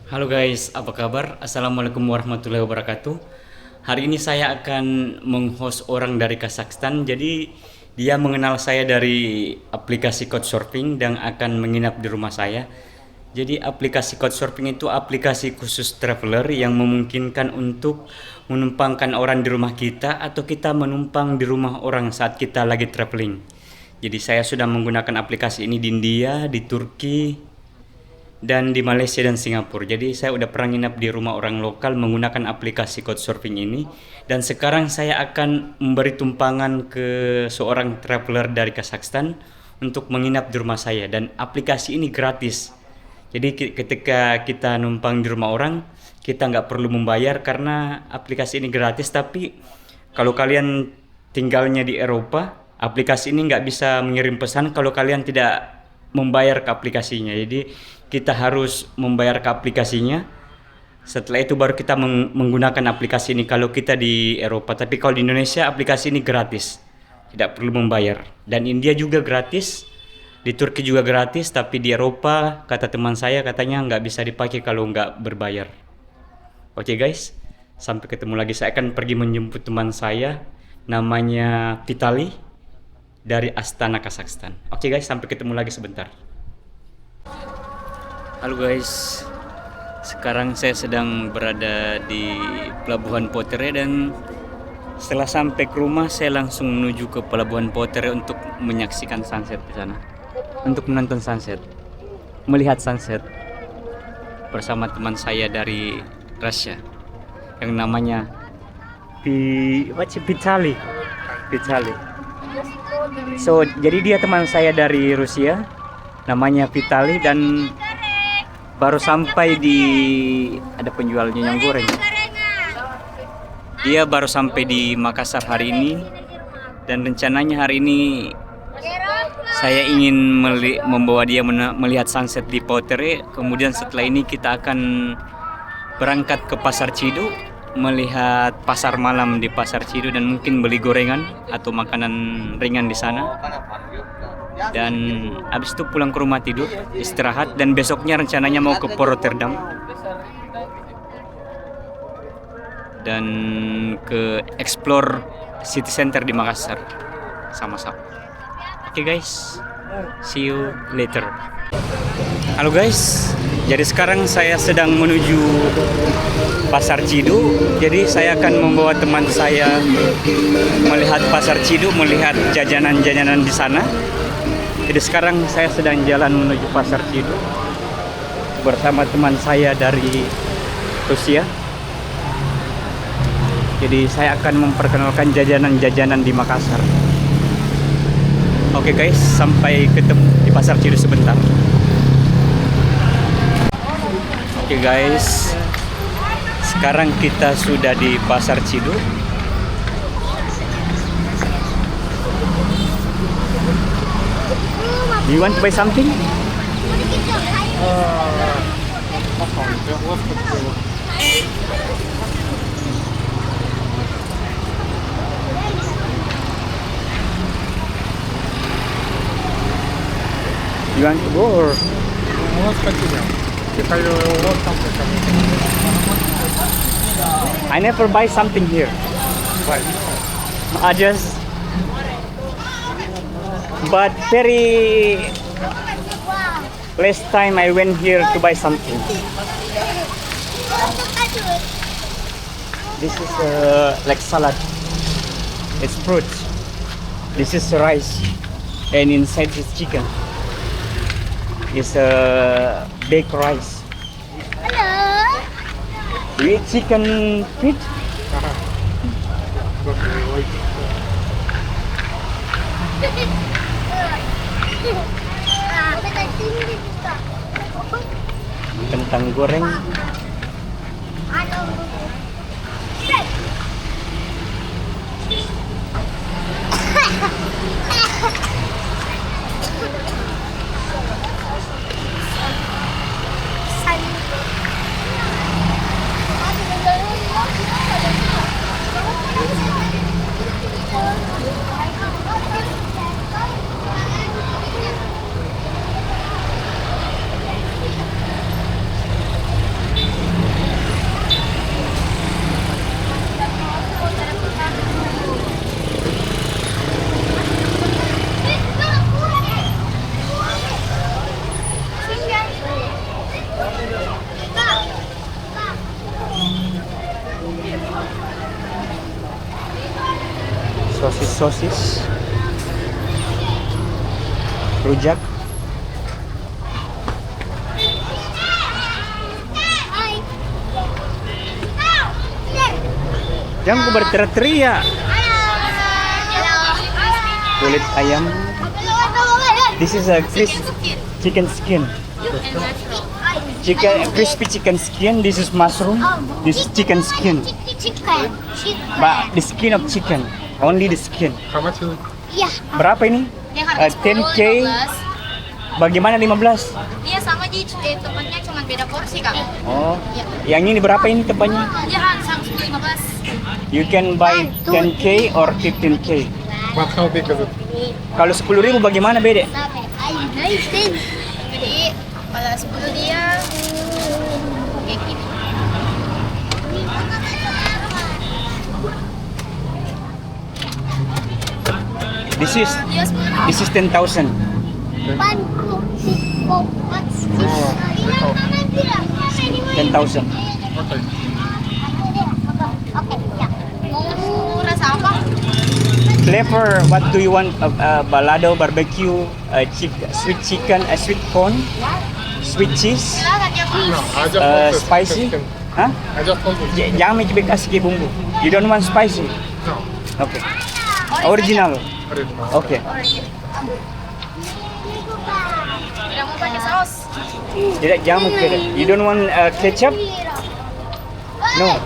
Halo guys, apa kabar? Assalamualaikum warahmatullahi wabarakatuh. Hari ini saya akan menghost orang dari Kazakhstan. Jadi dia mengenal saya dari aplikasi Couchsurfing dan akan menginap di rumah saya. Jadi aplikasi Couchsurfing itu aplikasi khusus traveler yang memungkinkan untuk menumpangkan orang di rumah kita atau kita menumpang di rumah orang saat kita lagi traveling. Jadi saya sudah menggunakan aplikasi ini di India, di Turki, dan di Malaysia dan Singapura. Jadi saya udah pernah nginap di rumah orang lokal menggunakan aplikasi Couchsurfing ini, dan sekarang saya akan memberi tumpangan ke seorang traveler dari Kazakhstan untuk menginap di rumah saya, dan aplikasi ini gratis. Jadi ketika kita numpang di rumah orang, kita nggak perlu membayar karena aplikasi ini gratis. Tapi kalau kalian tinggalnya di Eropa, aplikasi ini nggak bisa mengirim pesan kalau kalian tidak membayar ke aplikasinya. Jadi kita harus membayar ke aplikasinya. Setelah itu baru kita menggunakan aplikasi ini kalau kita di Eropa. Tapi kalau di Indonesia aplikasi ini gratis, tidak perlu membayar. Dan India juga gratis, di Turki juga gratis. Tapi di Eropa kata teman saya katanya nggak bisa dipakai kalau nggak berbayar. Oke guys, sampai ketemu lagi. Saya akan pergi menjemput teman saya, namanya Vitali, dari Astana, Kazakhstan. Oke guys, sampai ketemu lagi sebentar. Halo guys, sekarang saya sedang berada di Pelabuhan Potere, dan setelah sampai ke rumah saya langsung menuju ke Pelabuhan Potere untuk menyaksikan sunset di sana. Untuk menonton sunset, melihat sunset bersama teman saya dari Rusia yang namanya Vitali. So, jadi dia teman saya dari Rusia, namanya Vitali, dan baru sampai di ada penjual minyak goreng. Dia baru sampai di Makassar hari ini, dan rencananya hari ini saya ingin membawa dia melihat sunset di Potere. Kemudian setelah ini kita akan berangkat ke Pasar Cidu, melihat pasar malam di Pasar Cidu, dan mungkin beli gorengan atau makanan ringan di sana. Dan habis itu pulang ke rumah, tidur, istirahat, dan besoknya rencananya mau ke Rotterdam dan ke explore city center di Makassar sama-sama. Oke guys, see you later. Halo guys, jadi sekarang saya sedang menuju Pasar Cidu. Jadi saya akan membawa teman saya melihat Pasar Cidu, melihat jajanan-jajanan di sana. Jadi sekarang saya sedang jalan menuju Pasar Cidu bersama teman saya dari Rusia. Jadi saya akan memperkenalkan jajanan-jajanan di Makassar. Oke guys, sampai ketemu di Pasar Cidu sebentar. Oke guys, sekarang kita sudah di Pasar Cidu. Do you want to buy something? You want to go or? I never buy something here. I just, but very last time I went here to buy something. This is like salad. It's fruit. This is rice, and inside is chicken. It's baked rice. Hello. You eat chicken feet? Kentang goreng. sosis, rujak. Hai. Jangan ku berteriak-teriak. Kulit ayam. This is a chicken skin. Crispy chicken skin. This is mushroom. This is chicken skin. Chicken. But the skin of chicken. Only the skin. How much is it? Iya. Berapa ini? Dia harga 10K. 15. Bagaimana 15? Dia sama Ji, tempatnya cuma beda porsi Kak. Oh. Yang ini berapa ini tempatnya? Dia sama 15. You can buy 10K or 15K. But how big is it? Kalau 10.000 bagaimana beda? Jadi kalau 10 dia kayak gini. This is 10,000. Panku si kopat si ilang naman tidak. 10,000. Okay. Oke, ya. Mau rasa apa? Flavor, what do you want? Balado, barbecue, sweet chicken, sweet corn, sweet cheese, Silakan ya Pak. No, I just want this spicy. chicken. Hah? I just want this. Jangan macam kasih bumbu. You don't want spicy? No. Okay. Original. Original. Okay. Tidak mau pakai saus. Tidak, jangan pakai. You don't want ketchup? No.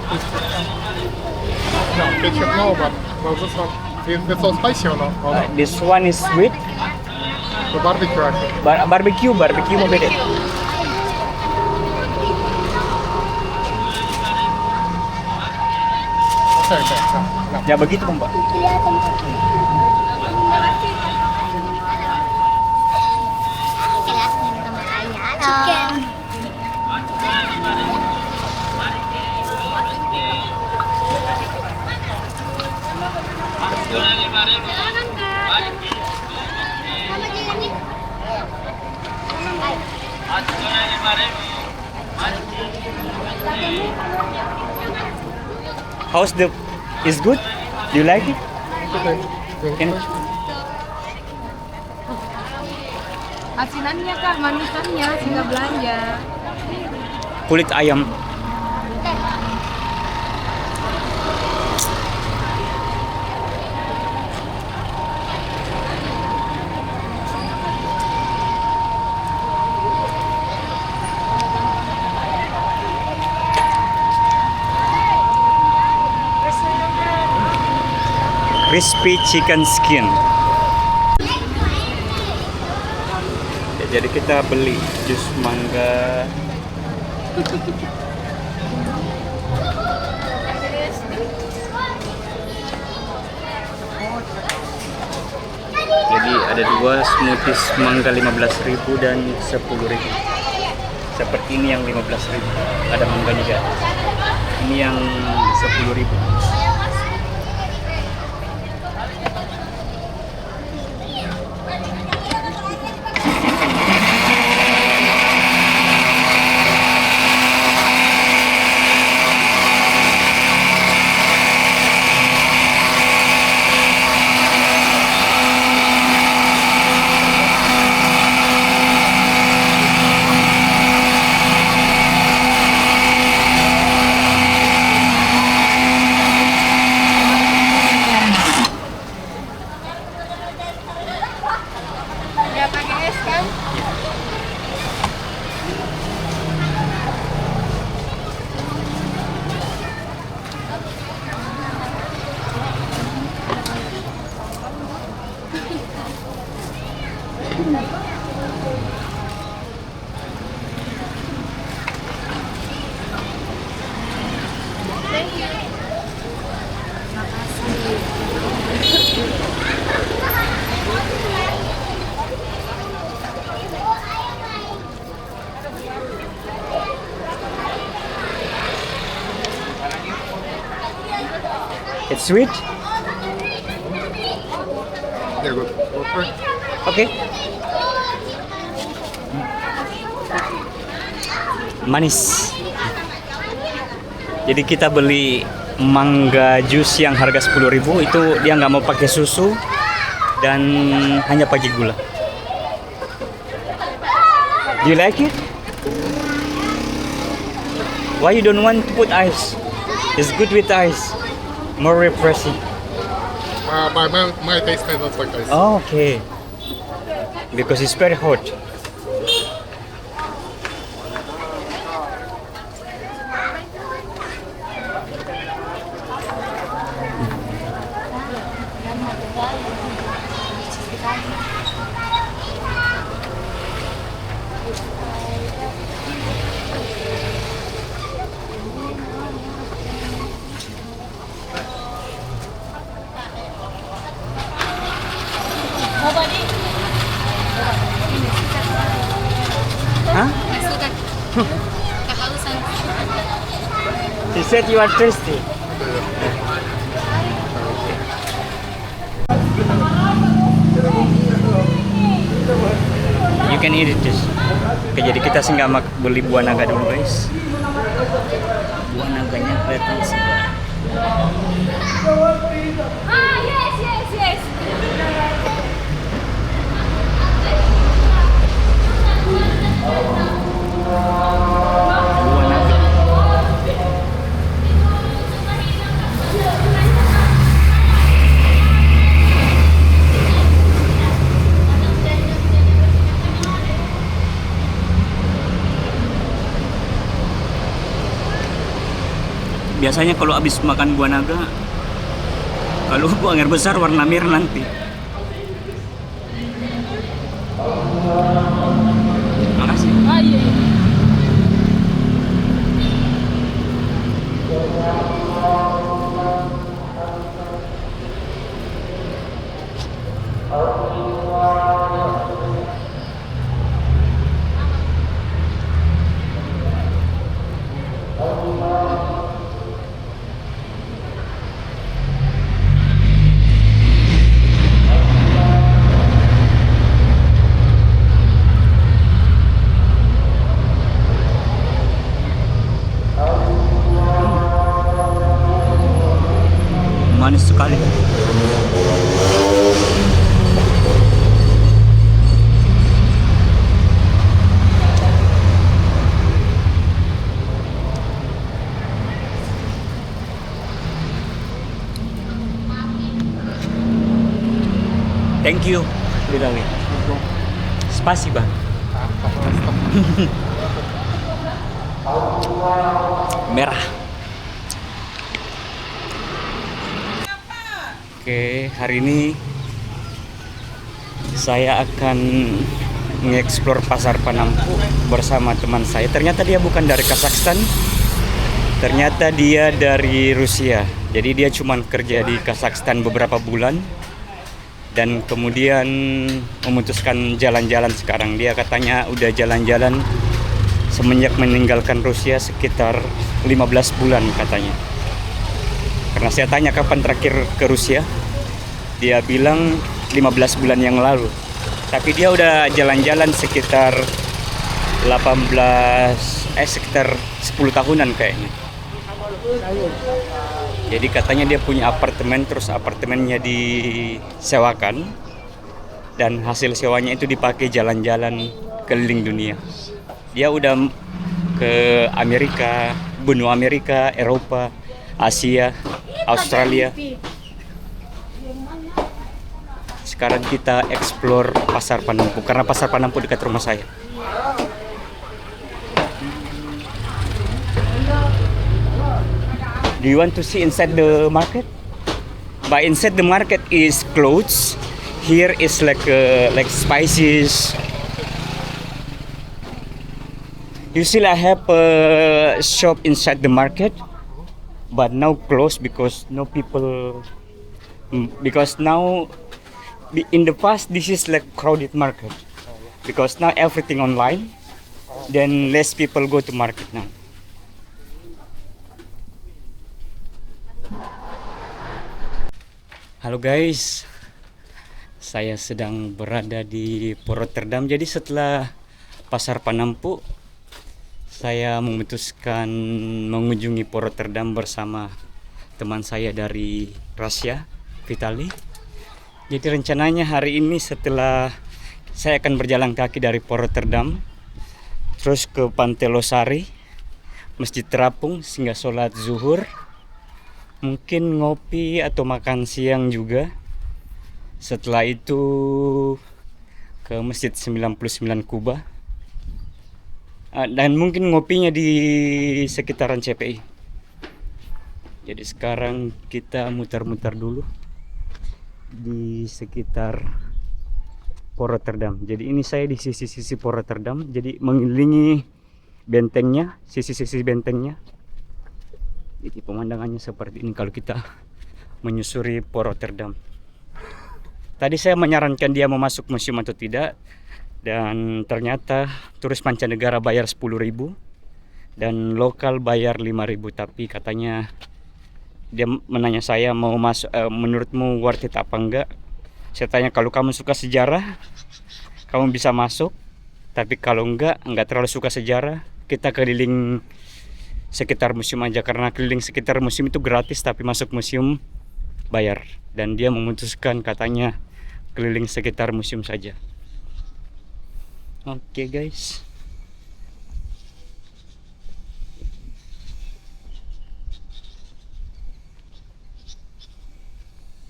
No, ketchup no, but this one. Is it so spicy or not? Or not? This one is sweet. The barbecue actually. Barbecue mau beda. Okay. No. Ya begitu Mbak. Kelihatan kok. Kelihatan sama ayah. Chicken. Sama jalan nih. How's the? Is good? Do you like it? Okay. Can, Asilannya Kak, manisannya sehingga belanja. kulit ayam. Crispy chicken skin. Ya, jadi kita beli jus mangga. Jadi ada dua smoothies mangga 15.000 dan 10.000. Seperti ini yang 15.000. Ada mangga juga. Ini yang 10.000. Ya pakai es kan? It's sweet. Yeah, good. Okay. Oke. Manis. Jadi kita beli mangga jus yang harga 10.000 itu dia nggak mau pakai susu dan hanya pakai gula. Do you like it? Why you don't want to put ice? It's good with ice. More refreshing. My taste is not like this. Oh, okay. Because it's very hot. Huh? Kehausan. He said you are thirsty. You can eat it just. Oke, jadi kita sih nggak beli buah naga dulu guys. Buah naganya kelihatan segar. Yes. Buah naga. Biasanya kalau habis makan buah naga, kalau buang air besar warna merah nanti. Makasih. Iya. Manis sekali. Thank you. Bilangin. Spasiba. Merah. Oke, hari ini saya akan mengeksplor pasar Panampu bersama teman saya. Ternyata dia bukan dari Kazakhstan, ternyata dia dari Rusia. Jadi dia cuma kerja di Kazakhstan beberapa bulan dan kemudian memutuskan jalan-jalan sekarang. Dia katanya udah jalan-jalan semenjak meninggalkan Rusia sekitar 15 bulan katanya. Karena saya tanya kapan terakhir ke Rusia, dia bilang 15 bulan yang lalu. Tapi dia udah jalan-jalan sekitar 10 tahunan kayaknya. Jadi katanya dia punya apartemen, terus apartemennya disewakan dan hasil sewanya itu dipakai jalan-jalan keliling dunia. Dia udah ke Amerika, benua Amerika, Eropa, Asia, Australia. Sekarang kita explore pasar Panampu karena pasar Panampu dekat rumah saya. Do you want to see inside the market? But inside the market is clothes. Here is like spices. You see, I have a shop inside the market, but now closed because no people. Because now, in the past, this is like crowded market. Because now everything online, then less people go to market now. Halo guys, saya sedang berada di Port Rotterdam. Jadi setelah pasar Panampu, saya memutuskan mengunjungi Port Rotterdam bersama teman saya dari Rusia, Vitali. Jadi rencananya hari ini setelah saya akan berjalan kaki dari Port Rotterdam terus ke Pantai Losari, Masjid Terapung sehingga sholat zuhur, mungkin ngopi atau makan siang juga. Setelah itu ke Masjid 99 Kuba. Dan mungkin ngopinya di sekitaran CPI. Jadi sekarang kita muter-muter dulu di sekitar Port Rotterdam. Jadi ini saya di sisi-sisi Port Rotterdam, jadi mengelilingi bentengnya, sisi-sisi bentengnya. Jadi pemandangannya seperti ini kalau kita menyusuri Port Rotterdam. Tadi saya menyarankan dia mau masuk museum atau tidak, dan ternyata turis mancanegara bayar 10.000 dan lokal bayar 5.000, tapi katanya dia menanya saya mau masuk, menurutmu worth it apa enggak? Saya tanya kalau kamu suka sejarah kamu bisa masuk, tapi kalau enggak terlalu suka sejarah, kita keliling sekitar museum aja, karena keliling sekitar museum itu gratis tapi masuk museum bayar. Dan dia memutuskan katanya keliling sekitar museum saja. Oke guys.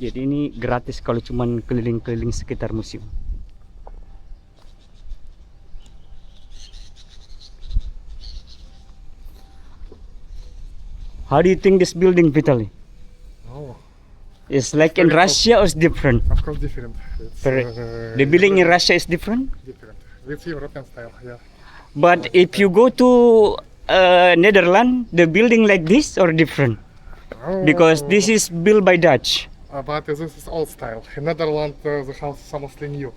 Jadi ini gratis kalau cuman keliling-keliling sekitar museum. How do you think this building, Vitaly? Oh, It's like in Russia or it's different? of course different. It's, The building in Russia is different? different. It's European style, yeah. But if you go to Netherlands, the building like this or different? Oh, Because this is built by Dutch. But this is old style. In Netherlands, the house is mostly new.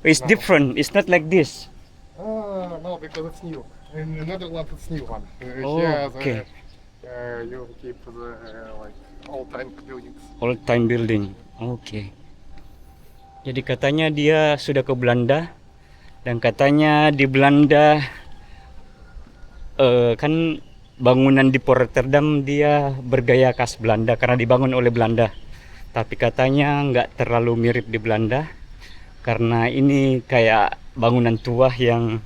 It's No. different. It's not like this. No, because it's new. In the Netherlands, it's new one. Oh, Here, okay. You keep the like old-time buildings. Old time building. Oke. Jadi katanya dia sudah ke Belanda dan katanya di Belanda kan bangunan di Port Rotterdam dia bergaya khas Belanda karena dibangun oleh Belanda. Tapi katanya nggak terlalu mirip di Belanda karena ini kayak bangunan tua yang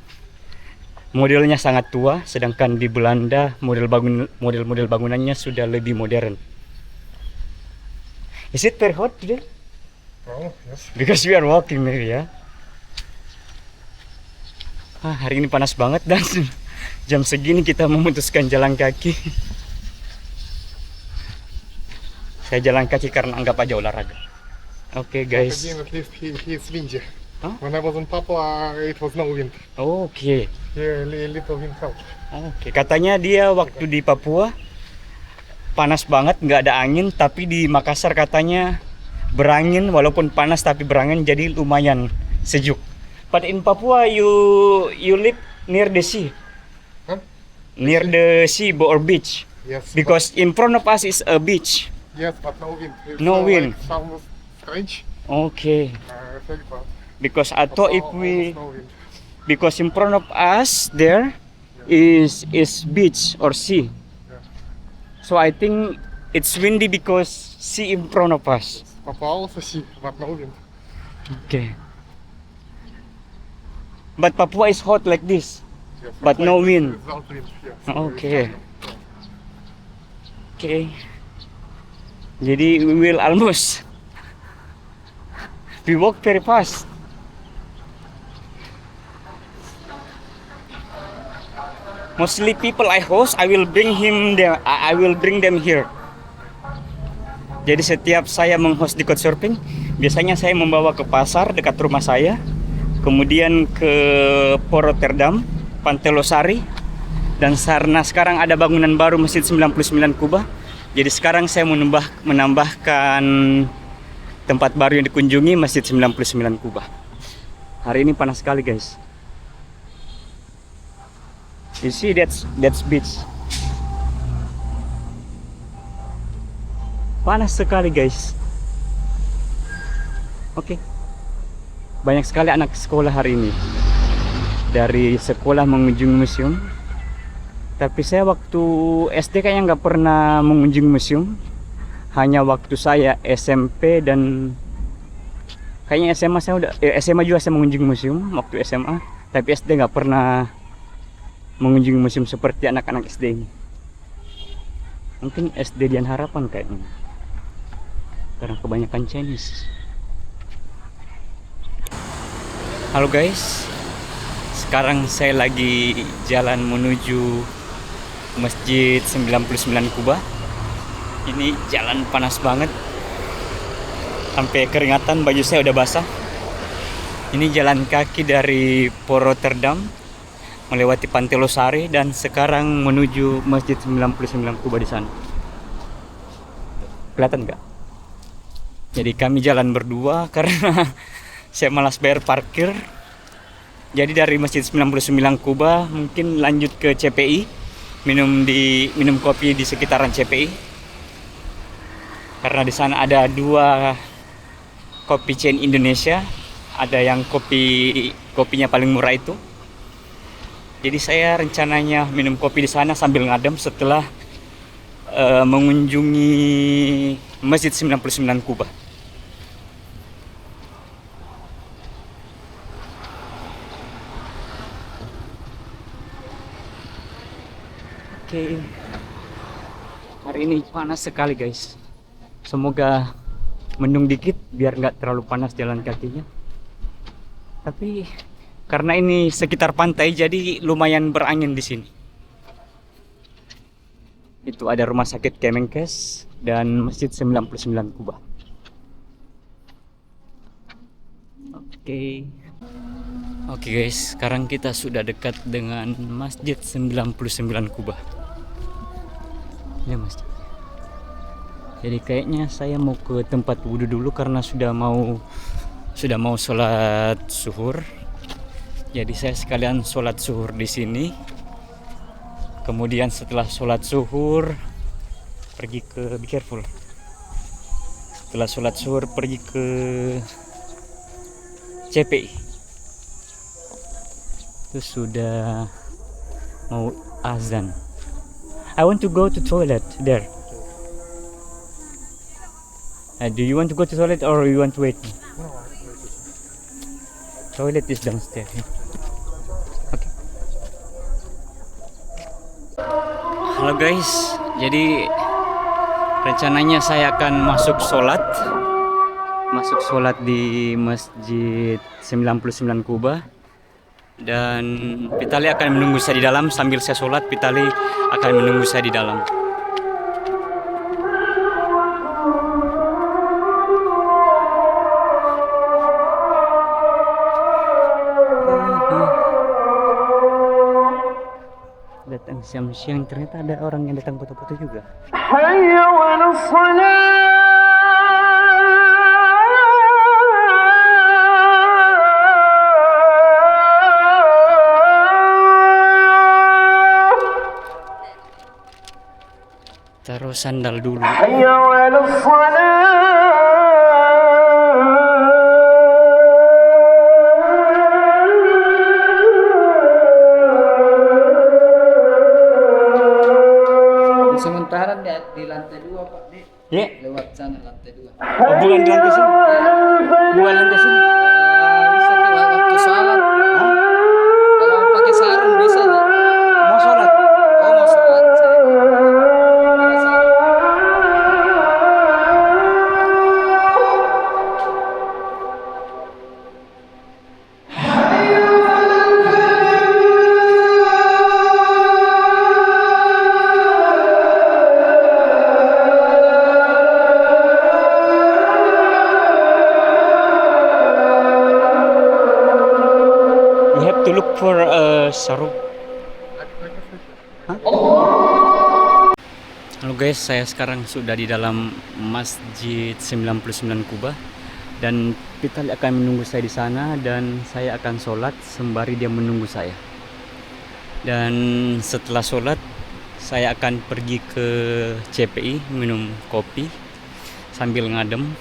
modelnya sangat tua, sedangkan di Belanda model bangunannya sudah lebih modern. Is it very hot today? Oh, yes. Because we are walking maybe ya. Hari ini panas banget dan jam segini kita memutuskan jalan kaki. Saya jalan kaki karena anggap aja olahraga. Oke guys. Again, at least he's windy. Huh? When I was in Papua, it was no wind. Oke. Here, little wind helped. Oke. Katanya dia waktu di Papua panas banget, nggak ada angin, tapi di Makassar katanya berangin, walaupun panas tapi berangin, jadi lumayan sejuk. But in Papua you live near the sea. Huh? Near the sea or beach. Yes. Because in front of us is a beach. Yes, but no wind. It's, No wind. Like, sounds strange. Okay. Thing, but Because I thought if almost no wind. because in front of us there is beach or sea. Yeah. So I think it's windy because sea in front of us. Papua also sea, but no wind. Okay. But Papua is hot like this. Yes, But it's no like wind. Without wind. Yes. Okay. Okay. Jadi we will almost. We walk very fast. Mostly people I host, I will bring them here. Jadi setiap saya menghost di Couchsurfing, biasanya saya membawa ke pasar dekat rumah saya, kemudian ke Port Rotterdam, Pantai Losari, dan karena sekarang ada bangunan baru Masjid 99 Kuba. Jadi sekarang saya menambahkan tempat baru yang dikunjungi, Masjid 99 Kuba. Hari ini panas sekali guys. You see that's beach. Panas sekali guys. Oke. Banyak sekali anak sekolah hari ini. Dari sekolah mengunjungi museum. Tapi saya waktu SD kayaknya nggak pernah mengunjungi museum. hanya waktu saya SMP dan kayaknya SMA saya udah SMA juga saya mengunjungi museum waktu SMA, tapi SD nggak pernah mengunjungi museum seperti anak-anak SD ini. Mungkin SD Dian Harapan kayaknya, karena kebanyakan Chinese. Halo guys, sekarang saya lagi jalan menuju Masjid 99 Kuba. Ini jalan panas banget, sampai keringatan, baju saya udah basah. Ini jalan kaki dari Port Rotterdam melewati Pantai Losari dan sekarang menuju Masjid 99 Kuba di sana. Kelihatan nggak? Jadi kami jalan berdua karena saya malas bayar parkir. Jadi dari Masjid 99 Kuba mungkin lanjut ke CPI, minum kopi di sekitaran CPI. Karena di sana ada 2 kopi chain Indonesia, ada yang kopinya paling murah itu. Jadi saya rencananya minum kopi di sana sambil ngadem setelah mengunjungi Masjid 99 Kuba. Oke. Hari ini panas sekali guys. Semoga mendung dikit biar nggak terlalu panas jalan kakinya. Tapi karena ini sekitar pantai jadi lumayan berangin di sini. Itu ada rumah sakit Kemenkes dan Masjid 99 Kuba. Oke. Oke guys, sekarang kita sudah dekat dengan Masjid 99 Kuba. Ini masjid. Jadi kayaknya saya mau ke tempat wudhu dulu karena sudah mau sholat zuhur. Jadi saya sekalian sholat zuhur di sini. Kemudian setelah sholat zuhur pergi ke be careful. Setelah sholat zuhur pergi ke CPI. Terus sudah mau azan. I want to go to toilet there. Do you want to go to toilet or you want to wait? Toilet is downstairs. Okay. Halo guys, jadi rencananya saya akan masuk sholat di Masjid 99 Kuba, dan Pitali akan menunggu saya di dalam. Sambil saya sholat, Pitali akan menunggu saya di dalam. Datang siang-siang, ternyata ada orang yang datang foto-foto juga. Taruh sandal dulu. Sementara di lantai 2 Pak, Ya. lewat sana lantai 2. Oh, bukan di lantai sini. Bukan lantai sini. Bisa tuh waktu sholat. Kalau pakai sarung bisa nih. Mau sholat? Oh mau sholat saya. Ada sarung. You have to look for sarung. Halo guys, saya sekarang sudah di dalam Masjid 99 Kuba dan Pitali akan menunggu saya di sana, dan saya akan sholat sembari dia menunggu saya. Dan setelah sholat saya akan pergi ke CPI minum kopi sambil ngadem,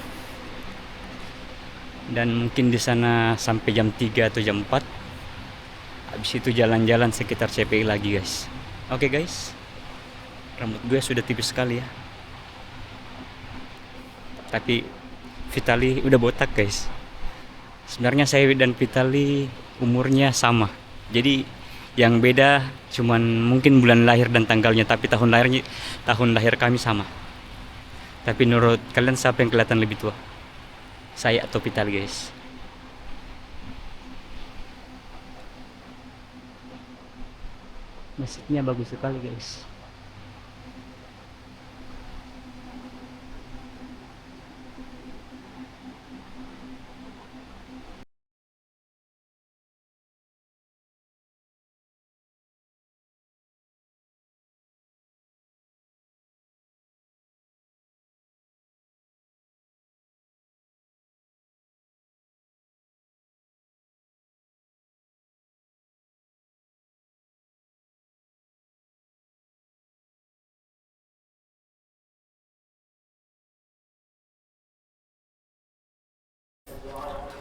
dan mungkin di sana sampai jam 3 atau jam 4. Habis itu jalan-jalan sekitar CPI lagi guys. Oke guys, rambut gue sudah tipis sekali ya. Tapi Vitali udah botak guys. Sebenarnya saya dan Vitali umurnya sama. Jadi yang beda cuman mungkin bulan lahir dan tanggalnya, tapi tahun lahir kami sama. Tapi menurut kalian siapa yang kelihatan lebih tua? Saya atau Vitali guys? Masjidnya bagus sekali guys.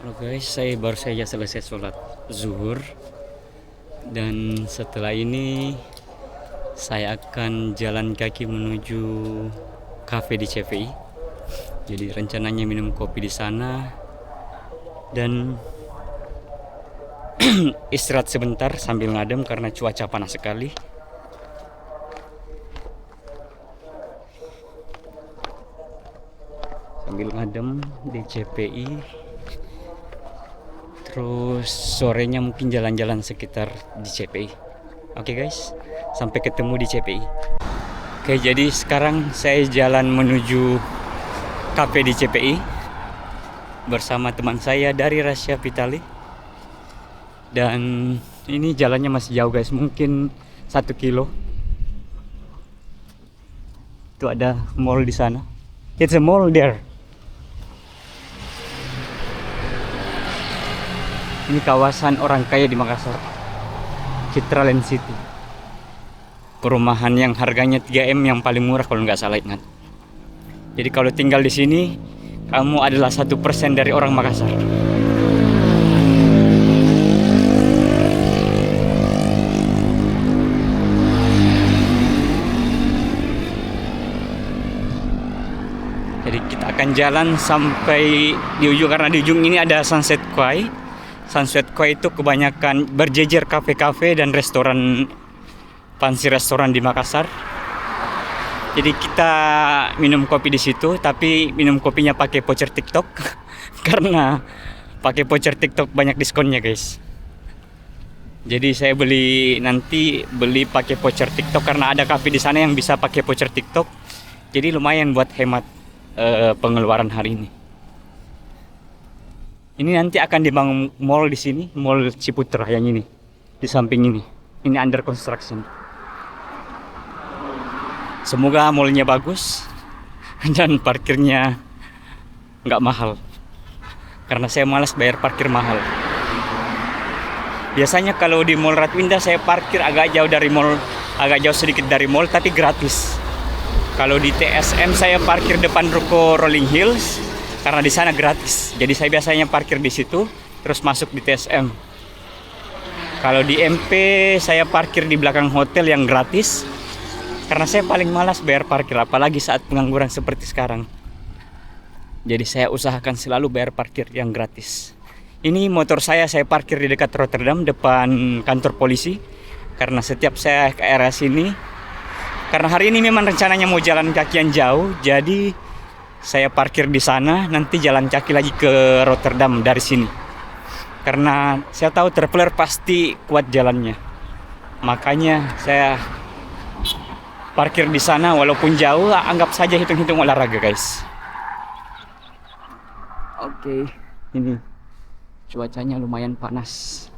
Halo guys, saya baru saja selesai sholat zuhur, dan setelah ini saya akan jalan kaki menuju kafe di CPI. Jadi rencananya minum kopi di sana dan istirahat sebentar sambil ngadem karena cuaca panas sekali. Sambil ngadem di CPI. Terus sorenya mungkin jalan-jalan sekitar di CPI. Oke guys, sampai ketemu di CPI. Oke, jadi sekarang saya jalan menuju kafe di CPI bersama teman saya dari Rasya Vitali. Dan ini jalannya masih jauh guys, mungkin 1 kilo. Itu ada mall di sana. It's a mall there. Ini kawasan orang kaya di Makassar, Citraland City. Perumahan yang harganya 3M yang paling murah kalau nggak salah ingat. Jadi kalau tinggal di sini, kamu adalah 1% dari orang Makassar. Jadi kita akan jalan sampai di ujung, karena di ujung ini ada Sunset Quay. Sunset Quay itu kebanyakan berjejer kafe-kafe dan restoran, fancy restoran di Makassar. Jadi kita minum kopi di situ, tapi minum kopinya pakai voucher TikTok karena pakai voucher TikTok banyak diskonnya guys. Jadi saya nanti beli pakai voucher TikTok karena ada kafe di sana yang bisa pakai voucher TikTok. Jadi lumayan buat hemat pengeluaran hari ini. Ini nanti akan dibangun mall di sini, Mall Ciputra yang ini, di samping ini. Ini under construction. Semoga mallnya bagus dan parkirnya nggak mahal. Karena saya malas bayar parkir mahal. Biasanya kalau di Mall Ratwinda saya parkir agak jauh dari mall, agak jauh sedikit dari mall, tapi gratis. Kalau di TSM saya parkir depan ruko Rolling Hills, karena di sana gratis. Jadi saya biasanya parkir di situ terus masuk di TSM. Kalau di MP saya parkir di belakang hotel yang gratis. Karena saya paling malas bayar parkir, apalagi saat pengangguran seperti sekarang. Jadi saya usahakan selalu bayar parkir yang gratis. Ini motor saya parkir di dekat Rotterdam, depan kantor polisi. Karena setiap saya ke area sini, karena hari ini memang rencananya mau jalan kakian jauh, jadi saya parkir di sana, nanti jalan kaki lagi ke Rotterdam dari sini. Karena saya tahu traveler pasti kuat jalannya. Makanya saya parkir di sana walaupun jauh, anggap saja hitung-hitung olahraga guys. Oke, ini cuacanya lumayan panas.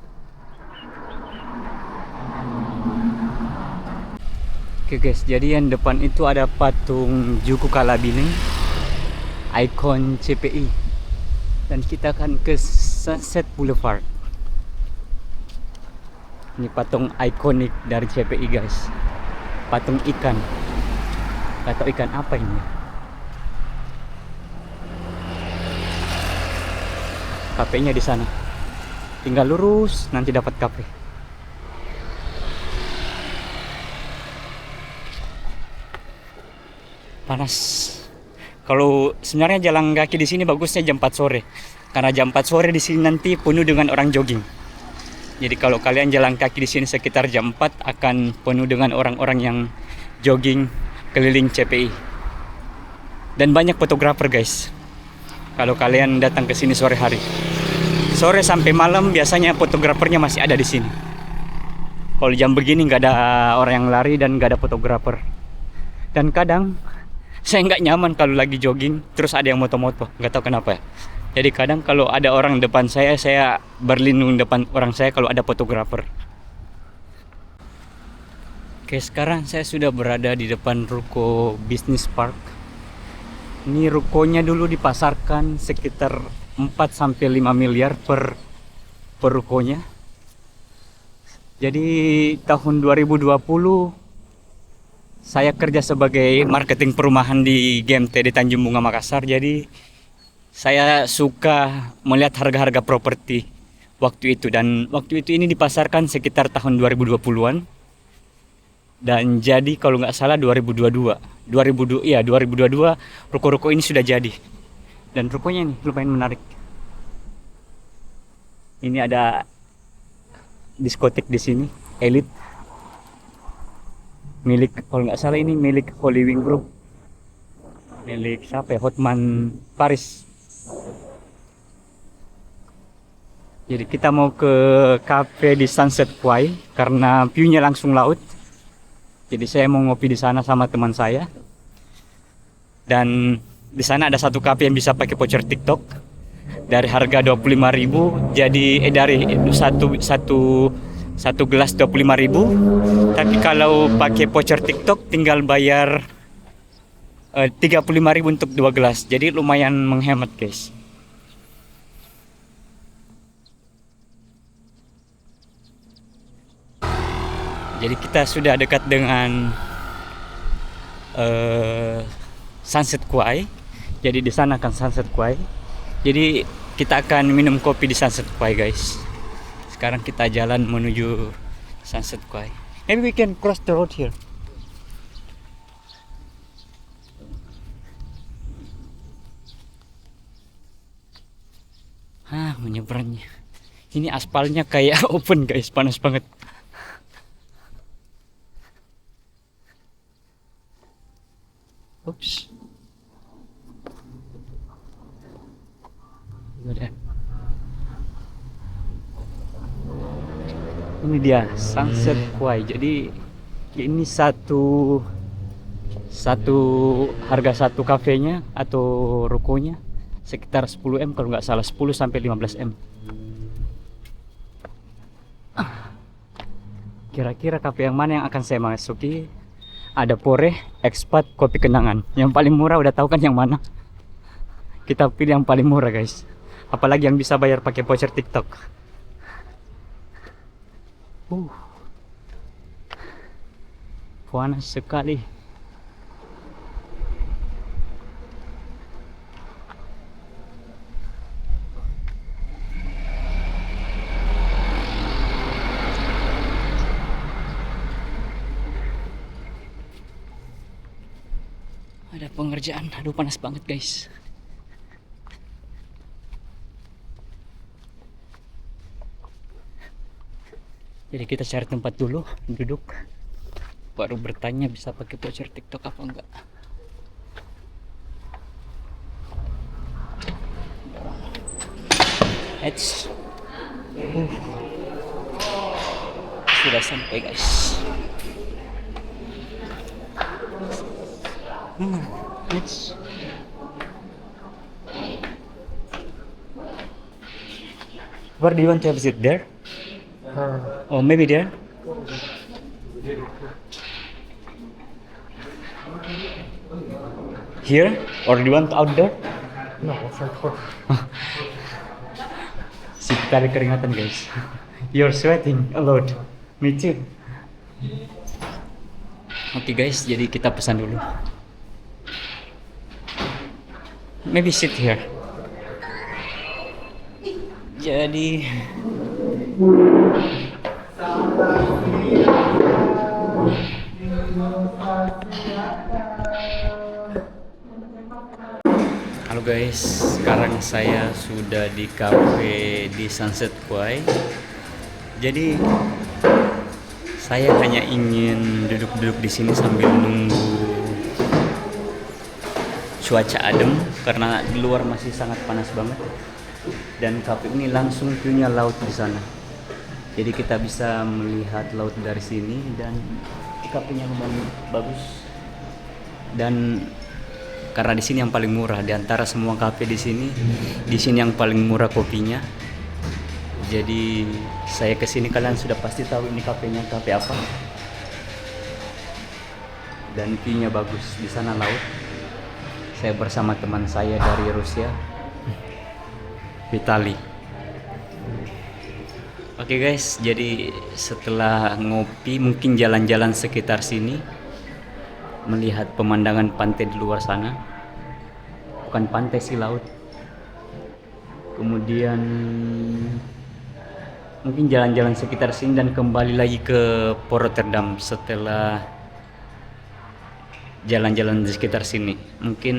Oke guys, jadi yang depan itu ada patung Juku Kalabini, ikon CPI, dan kita akan ke Sunset Boulevard. Ini patung ikonik dari CPI guys, patung ikan. Gak tahu ikan apa ini. Kafenya di sana, tinggal lurus nanti dapat kafe. Panas Kalau sebenarnya jalan kaki di sini bagusnya jam 4 sore. Karena jam 4 sore di sini nanti penuh dengan orang jogging. Jadi kalau kalian jalan kaki di sini sekitar jam 4 akan penuh dengan orang-orang yang jogging keliling CPI. Dan banyak fotografer guys. Kalau kalian datang ke sini sore hari. Sore sampai malam biasanya fotografernya masih ada di sini. Kalau jam begini nggak ada orang yang lari dan nggak ada fotografer. Dan kadang saya nggak nyaman kalau lagi jogging terus ada yang moto-moto, nggak tahu kenapa ya. Jadi kadang kalau ada orang depan saya berlindung depan orang saya kalau ada fotografer. Oke, sekarang saya sudah berada di depan ruko Business Park. Ini rukonya dulu dipasarkan sekitar 4-5 miliar per rukonya. Jadi tahun 2020 saya kerja sebagai marketing perumahan di GMT di Tanjung Bunga Makassar. Jadi saya suka melihat harga-harga properti waktu itu, dan waktu itu ini dipasarkan sekitar tahun 2020-an. Dan jadi kalau nggak salah 2022 ruko-ruko ini sudah jadi. Dan rukonya ini lumayan menarik. Ini ada diskotik di sini, Elite. Milik, kalau nggak salah ini milik Holy Wing Group. Milik siapa ya? Hotman Paris. Jadi kita mau ke cafe di Sunset Quay karena view-nya langsung laut. Jadi saya mau ngopi di sana sama teman saya. Dan di sana ada satu cafe yang bisa pakai voucher TikTok. Dari harga 25.000 jadi dari satu gelas 25.000. Tapi kalau pakai voucher TikTok tinggal bayar 35.000 untuk 2 gelas. Jadi lumayan menghemat, guys. Jadi kita sudah dekat dengan Sunset Quay. Jadi di sana kan Sunset Quay. Jadi kita akan minum kopi di Sunset Quay, guys. Sekarang kita jalan menuju Sunset Quay. Maybe we can cross the road here. Menyeberangnya. Ini aspalnya kayak open, guys, panas banget. Oops. Ini dia Sunset Quay. Jadi ini satu harga satu kafenya atau rukonya sekitar 10 M kalau nggak salah, 10 sampai 15 M. Kira-kira kafe yang mana yang akan saya masuki? Ada Pore, Expat, Kopi Kenangan. Yang paling murah udah tahu kan yang mana? Kita pilih yang paling murah, guys. Apalagi yang bisa bayar pakai voucher TikTok. Panas sekali. Ada pengerjaan, aduh panas banget, guys. Jadi kita cari tempat dulu, duduk, baru bertanya bisa pakai voucher TikTok apa enggak. Sudah sampai, guys. Where do you want to have it? There? Or maybe there? Here? Or do you want out there? No, outside hot. Si tarik keringatan, guys. You're sweating a lot. Me too. Oke, guys, jadi kita pesan dulu. Maybe sit here. Jadi Halo guys, sekarang saya sudah di cafe di Sunset Quay. Jadi saya hanya ingin duduk-duduk di sini sambil nunggu cuaca adem karena di luar masih sangat panas banget. Dan cafe ini langsung punya laut di sana. Jadi kita bisa melihat laut dari sini dan kafenya lumayan bagus. Dan karena di sini yang paling murah di antara semua kafe di sini yang paling murah kopinya. Jadi saya kesini, kalian sudah pasti tahu ini kafenya kafe apa. Dan view-nya bagus, di sana laut. Saya bersama teman saya dari Rusia, Vitali. Oke guys, jadi setelah ngopi mungkin jalan-jalan sekitar sini, melihat pemandangan pantai di luar sana. Bukan pantai sih, laut. Kemudian mungkin jalan-jalan sekitar sini dan kembali lagi ke Port Rotterdam setelah jalan-jalan di sekitar sini. Mungkin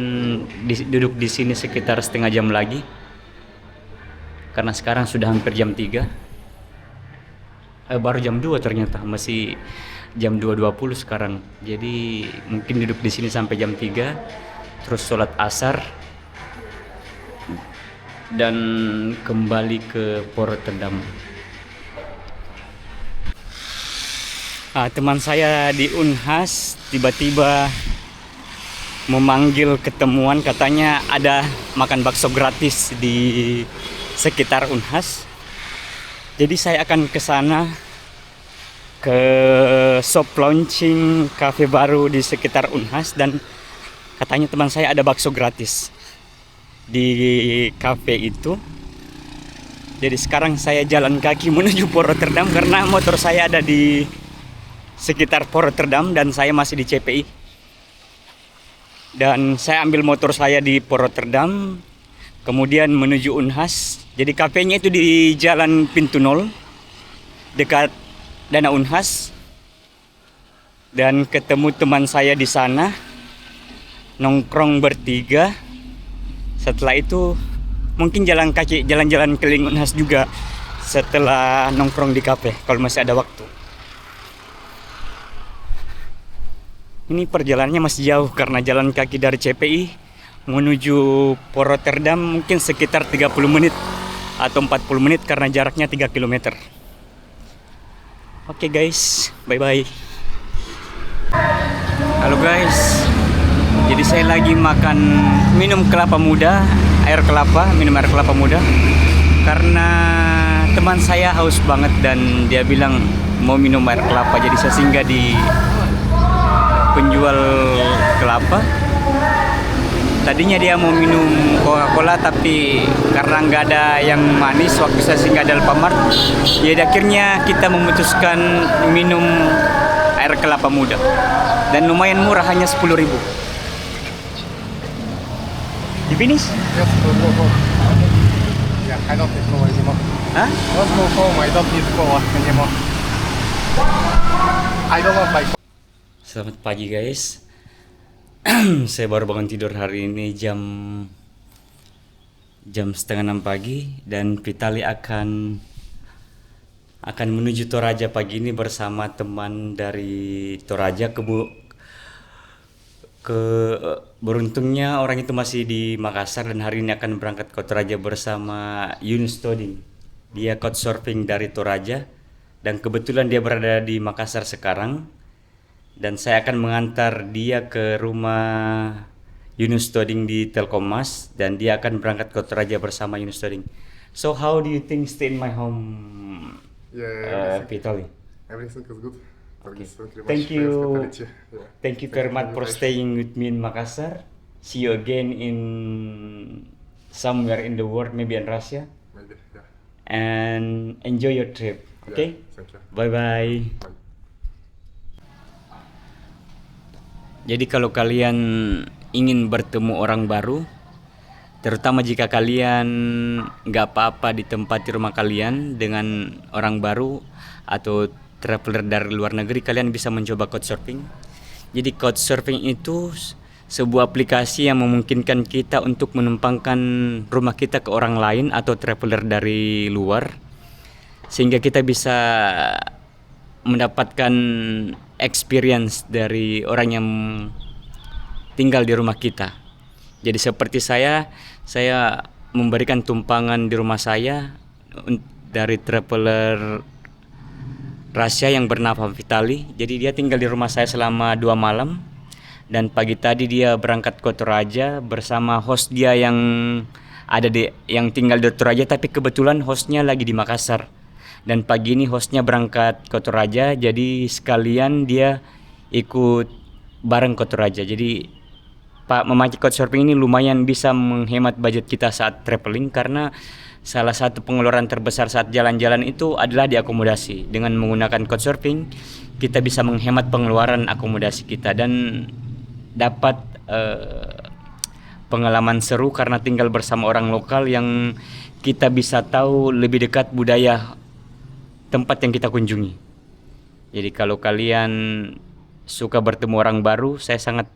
duduk di sini sekitar setengah jam lagi. Karena sekarang sudah hampir jam 3. Baru jam 2 ternyata, masih jam 2.20 sekarang. Jadi mungkin duduk di sini sampai jam 3, terus sholat asar dan kembali ke Port Rotterdam. Teman saya di Unhas tiba-tiba memanggil ketemuan, katanya ada makan bakso gratis di sekitar Unhas. Jadi saya akan ke sana, ke shop launching cafe baru di sekitar Unhas, dan katanya teman saya ada bakso gratis di cafe itu. Jadi sekarang saya jalan kaki menuju Port Rotterdam karena motor saya ada di sekitar Port Rotterdam dan saya masih di CPI. Dan saya ambil motor saya di Port Rotterdam, kemudian menuju Unhas. Jadi kafenya itu di Jalan Pintu Nol, dekat Danau Unhas. Dan ketemu teman saya di sana, nongkrong bertiga. Setelah itu mungkin jalan kaki, jalan-jalan keliling Unhas juga setelah nongkrong di kafe kalau masih ada waktu. Ini perjalanannya masih jauh karena jalan kaki dari CPI menuju Port Rotterdam mungkin sekitar 30 menit atau 40 menit karena jaraknya 3 km. Oke guys, bye-bye. Halo guys, jadi saya lagi minum kelapa muda, minum air kelapa muda karena teman saya haus banget dan dia bilang mau minum air kelapa. Jadi saya singgah di penjual kelapa. Tadinya dia mau minum Coca-Cola tapi karena nggak ada yang manis waktu saya singgah di Alfamart, jadi akhirnya kita memutuskan minum air kelapa muda dan lumayan murah, hanya 10.000. You finish? Yes, go home. Yeah, I don't need Coke anymore. Hah? Let's go home. I don't need Coke anymore. I don't want my Coke. Selamat pagi guys. Saya baru bangun tidur hari ini jam 5:30 pagi dan Vitali akan menuju Toraja pagi ini bersama teman dari Toraja. Beruntungnya orang itu masih di Makassar dan hari ini akan berangkat ke Toraja bersama Yunus Toding. Dia couchsurfing dari Toraja dan kebetulan dia berada di Makassar sekarang. Dan saya akan mengantar dia ke rumah Yunus Toding di Telkommas dan dia akan berangkat ke Toraja bersama Yunus Toding. So how do you think stay in my home, Yeah, Vitali? everything is good. Okay. Thank you very much for your hospitality. Yeah. Thank you very much for staying with me in Makassar. See you again in somewhere in the world, maybe in Russia. Maybe, yeah. And enjoy your trip. Okay? Yeah, thank you. Bye bye. Bye. Jadi kalau kalian ingin bertemu orang baru, terutama jika kalian nggak apa-apa ditempati rumah kalian dengan orang baru atau traveler dari luar negeri, kalian bisa mencoba couchsurfing. Jadi couchsurfing itu sebuah aplikasi yang memungkinkan kita untuk menumpangkan rumah kita ke orang lain atau traveler dari luar, sehingga kita bisa mendapatkan experience dari orang yang tinggal di rumah kita. Jadi seperti saya memberikan tumpangan di rumah saya dari traveler Rusia yang bernama Vitali. Jadi dia tinggal di rumah saya selama 2 malam. Dan pagi tadi dia berangkat ke Toraja bersama host dia yang yang tinggal di Toraja, tapi kebetulan hostnya lagi di Makassar. Dan pagi ini hostnya berangkat ke Toraja, jadi sekalian dia ikut bareng ke Toraja. Jadi memakai Couchsurfing ini lumayan bisa menghemat budget kita saat traveling, karena salah satu pengeluaran terbesar saat jalan-jalan itu adalah di akomodasi. Dengan menggunakan Couchsurfing kita bisa menghemat pengeluaran akomodasi kita dan dapat pengalaman seru karena tinggal bersama orang lokal yang kita bisa tahu lebih dekat budaya tempat yang kita kunjungi. Jadi kalau kalian suka bertemu orang baru, saya sangat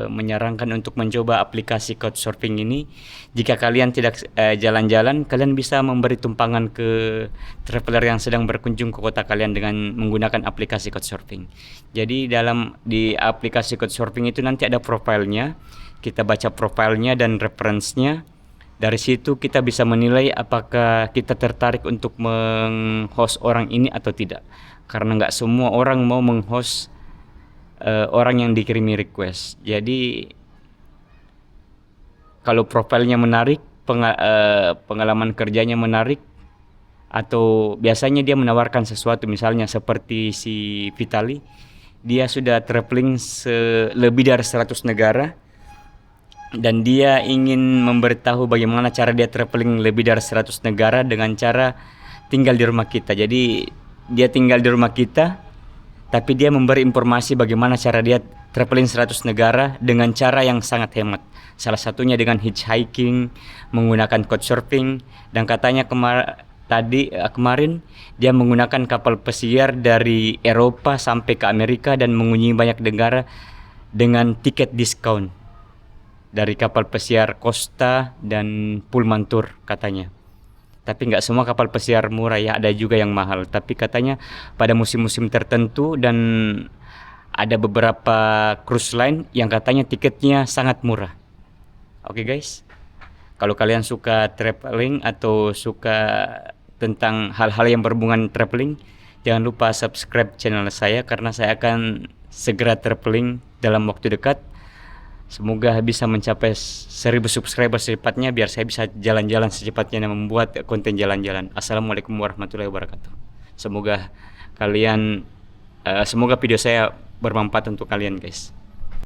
menyarankan untuk mencoba aplikasi Couchsurfing ini. Jika kalian tidak jalan-jalan, kalian bisa memberi tumpangan ke traveler yang sedang berkunjung ke kota kalian dengan menggunakan aplikasi Couchsurfing. Jadi di aplikasi Couchsurfing itu nanti ada profilnya. Kita baca profilnya dan referensinya. Dari situ kita bisa menilai apakah kita tertarik untuk meng-host orang ini atau tidak. Karena nggak semua orang mau meng-host orang yang dikirimi request. Jadi kalau profilnya menarik, pengalaman kerjanya menarik, atau biasanya dia menawarkan sesuatu, misalnya seperti si Vitali, dia sudah traveling lebih dari 100 negara dan dia ingin memberitahu bagaimana cara dia traveling lebih dari 100 negara dengan cara tinggal di rumah kita. Jadi dia tinggal di rumah kita, tapi dia memberi informasi bagaimana cara dia traveling 100 negara dengan cara yang sangat hemat. Salah satunya dengan hitchhiking, menggunakan Couchsurfing, dan katanya kemarin dia menggunakan kapal pesiar dari Eropa sampai ke Amerika dan mengunjungi banyak negara dengan tiket diskon dari kapal pesiar Costa dan Pullman Tour katanya. Tapi nggak semua kapal pesiar murah ya, ada juga yang mahal. Tapi katanya pada musim-musim tertentu dan ada beberapa cruise line yang katanya tiketnya sangat murah. Oke guys, kalau kalian suka traveling atau suka tentang hal-hal yang berhubungan traveling, jangan lupa subscribe channel saya karena saya akan segera traveling dalam waktu dekat. Semoga bisa mencapai 1000 subscriber secepatnya biar saya bisa jalan-jalan secepatnya dan membuat konten jalan-jalan. Assalamualaikum warahmatullahi wabarakatuh. Semoga video saya bermanfaat untuk kalian guys.